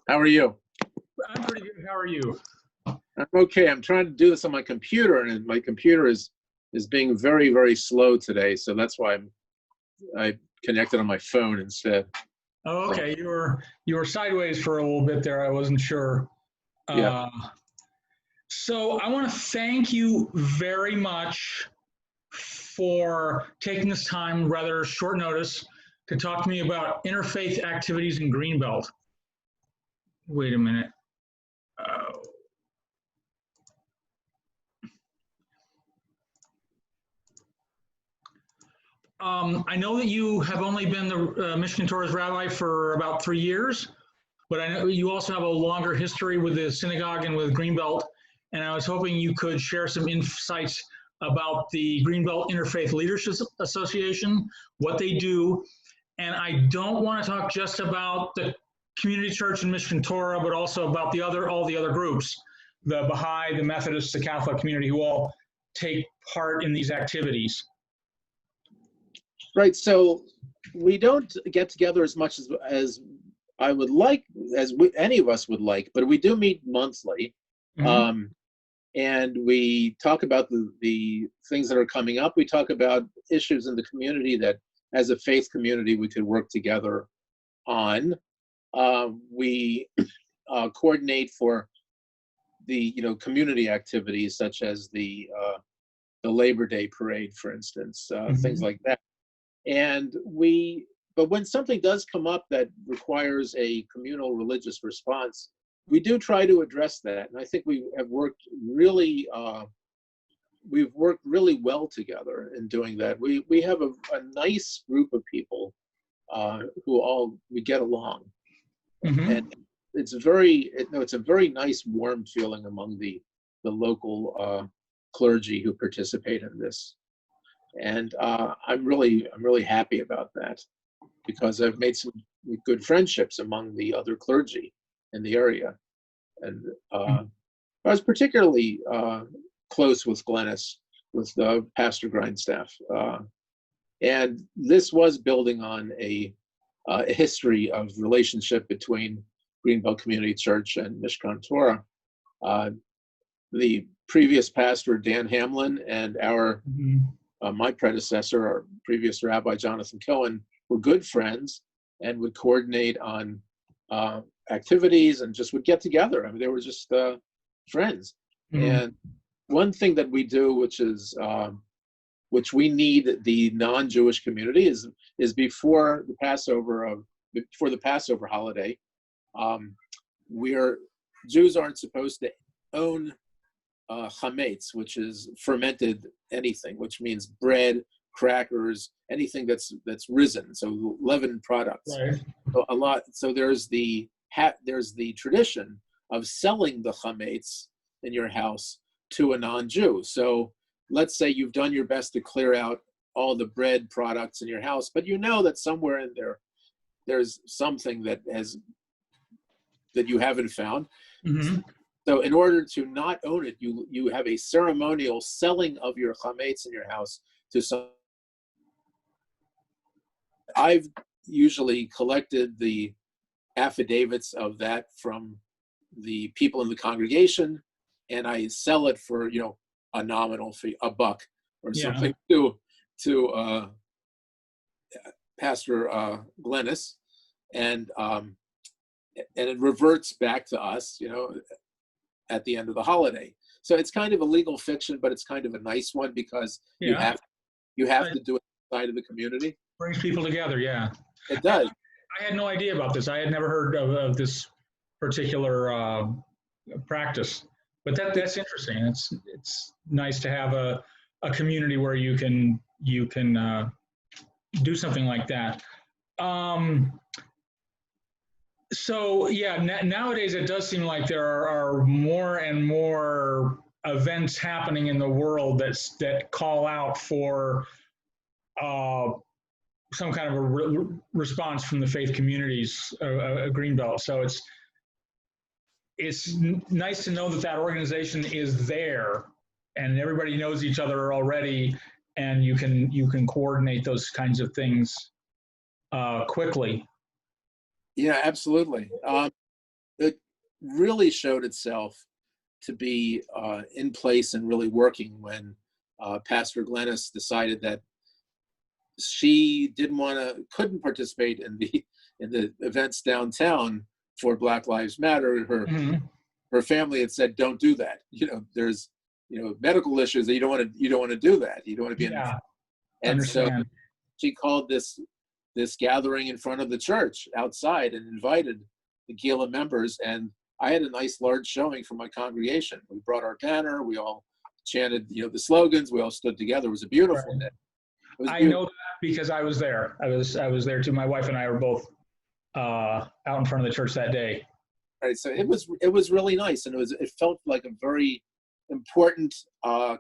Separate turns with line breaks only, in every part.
How are you?
I'm pretty good. How are you?
I'm okay. I'm trying to do this on my computer, and my computer is being very, very slow today. So that's why I connected on my phone instead.
Oh, okay. You were sideways for a little bit there. I wasn't sure.
Yeah.
So I want to thank you very much for taking this time, rather short notice, to talk to me about interfaith activities in Greenbelt. Wait a minute. I know that you have only been the Michigan Torah's rabbi for about 3 years, but I know you also have a longer history with the synagogue and with Greenbelt, and I was hoping you could share some insights about the Greenbelt Interfaith Leadership Association, what they do, and I don't want to talk just about the community church in Michigan Torah, but also about all the other groups, the Baha'i, the Methodists, the Catholic community, who all take part in these activities.
Right. So we don't get together as much as I would like, any of us would like, but we do meet monthly. Mm-hmm. And we talk about the things that are coming up. We talk about issues in the community that, as a faith community, we could work together on. We coordinate for the community activities, such as the Labor Day parade, for instance, mm-hmm. things like that. But when something does come up that requires a communal religious response, we do try to address that. And I think we have worked really, we've worked really well together in doing that. We have a nice group of people we get along. Mm-hmm. And it's a very nice, warm feeling among the local clergy who participate in this. And I'm really happy about that, because I've made some good friendships among the other clergy in the area. And I was particularly close with Glennis, with Pastor Grindstaff. And this was building on a history of relationship between Greenbelt Community Church and Mishkan Torah. The previous pastor, Dan Hamlin, and my predecessor, our previous rabbi, Jonathan Cohen, were good friends and would coordinate on activities and just would get together. I mean, they were just friends. Mm-hmm. And one thing that we do, which we need the non-Jewish community, is before the Passover holiday, Jews aren't supposed to own chametz, which is fermented anything, which means bread, crackers, anything that's risen, so leavened products. Right. So there's the tradition of selling the chametz in your house to a non-Jew. So let's say you've done your best to clear out all the bread products in your house, but you know that somewhere in there's something that you haven't found. Mm-hmm. So in order to not own it, you have a ceremonial selling of your chametz in your house to some. I've usually collected the affidavits of that from the people in the congregation, and I sell it for a nominal fee, $1 or something, to Pastor Glennis, and it reverts back to us, at the end of the holiday. So it's kind of a legal fiction, but it's kind of a nice one, because you have to do it outside of the community.
Brings people together, yeah.
It does.
I had no idea about this. I had never heard of this particular practice, but that's interesting. It's nice to have a community where you can do something like that. So yeah, nowadays it does seem like there are more and more events happening in the world that call out for some kind of a response from the faith communities of Greenbelt. So it's nice to know that organization is there, and everybody knows each other already, and you can coordinate those kinds of things quickly.
Yeah, absolutely. really showed itself to be in place and really working when Pastor Glennis decided that she couldn't participate in the events downtown for Black Lives Matter. Her family had said, "Don't do that. There's medical issues that you don't want to do that. You don't want to be in." And so she called this gathering in front of the church outside and invited the Gila members, and I had a nice large showing from my congregation. We brought our banner, we all chanted the slogans, we all stood together. It was a beautiful day.
I know that because I was there. I was there too. My wife and I were both out in front of the church that day.
Right, so it was really nice, and it felt like a very important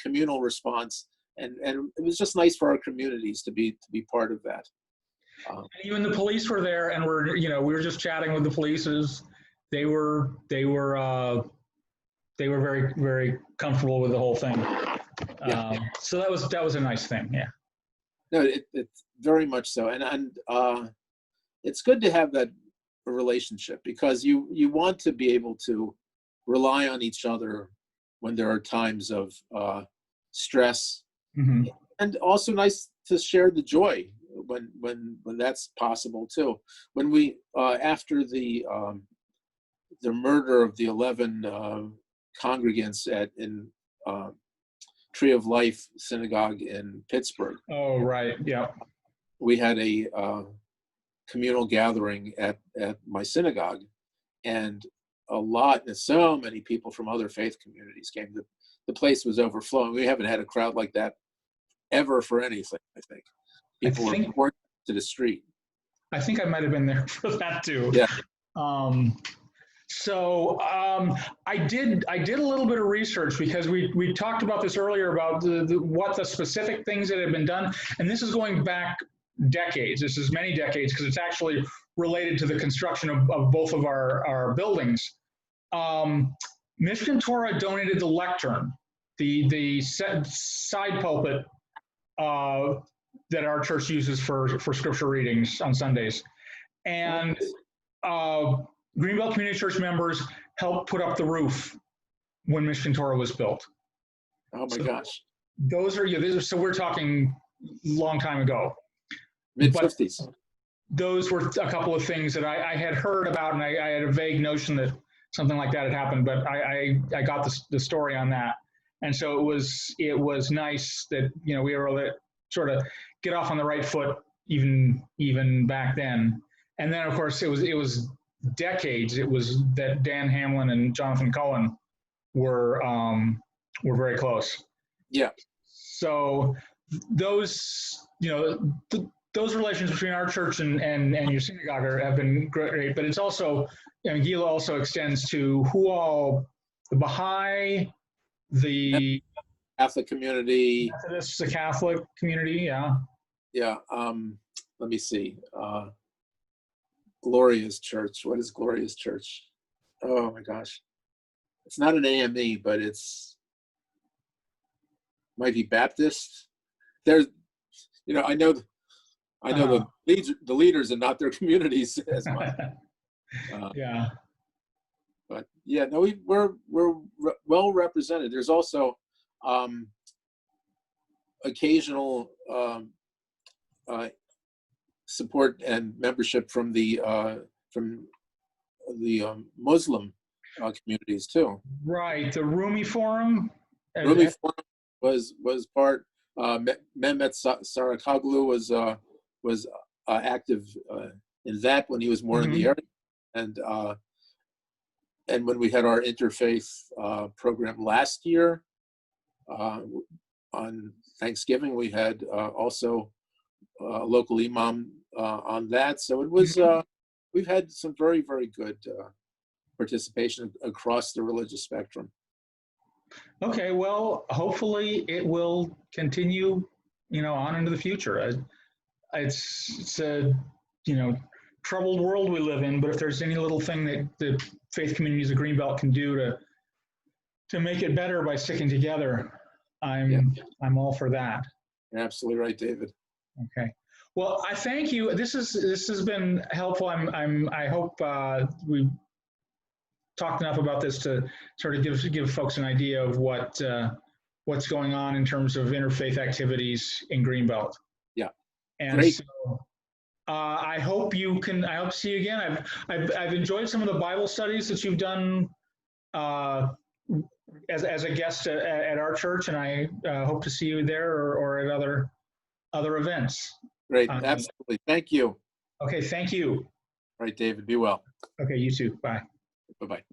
communal response, and it was just nice for our communities to be part of that.
Even the police were there, and we were just chatting with the police. They were very, very comfortable with the whole thing. So that was a nice thing. Yeah.
No, it's very much so, and it's good to have that relationship, because you want to be able to rely on each other when there are times of stress, and also nice to share the joy when that's possible too. When we after the murder of the 11 congregants in Tree of Life Synagogue in Pittsburgh.
Oh, right. Yeah.
We had a communal gathering at my synagogue, and so many people from other faith communities came. The place was overflowing. We haven't had a crowd like that ever for anything, I think. People were pouring to the street.
I think I might have been there for that too.
Yeah.
So I did a little bit of research, because we talked about this earlier about what the specific things that have been done, and this is going back decades. This is many decades, because it's actually related to the construction of both of our buildings. Michigan Torah donated the lectern, the side pulpit that our church uses for scripture readings on Sundays, and Greenbelt Community Church members helped put up the roof when Michigan Torah was built.
Oh my gosh!
So we're talking long time ago.
Mid-50s.
Those were a couple of things that I had heard about, and I had a vague notion that something like that had happened, but I got the story on that. And so it was nice that we were able to sort of get off on the right foot even back then. And then of course it was decades. It was that Dan Hamlin and Jonathan Cullen were very close.
Yeah.
So those those relations between our church and your synagogue have been great, but it's also, Gila also extends to who all, the Baha'i, the
Catholic community.
Methodist, the Catholic community, yeah.
Yeah, let me see. Gloria's Church. What is Gloria's Church? Oh my gosh. It's not an AME, but might be Baptist. There's, I know the leaders and not their communities as much.
Yeah.
But yeah, no, we're well represented. There's also occasional support and membership from the Muslim communities too.
Right, the Rumi Forum.
Rumi Forum was part. Mehmet Sarakoglu was active in that when he was more in the area, and when we had our interfaith program last year on Thanksgiving, we had also a local imam on that. So it was we've had some very, very good participation across the religious spectrum.
Okay, well, hopefully it will continue, on into the future. It's a, troubled world we live in, but if there's any little thing that the faith communities of Greenbelt can do to make it better by sticking together, I'm all for that.
You're absolutely right, David.
Okay. Well, I thank you. This has been helpful. I hope we talked enough about this to sort of give folks an idea of what's going on in terms of interfaith activities in Greenbelt.
Yeah.
And
great.
so I hope to see you again. I've enjoyed some of the Bible studies that you've done as a guest at our church, and I hope to see you there or at other events.
Great. Absolutely. Thank you.
Okay. Thank you.
All right, David. Be well.
Okay. You too. Bye.
Bye-bye.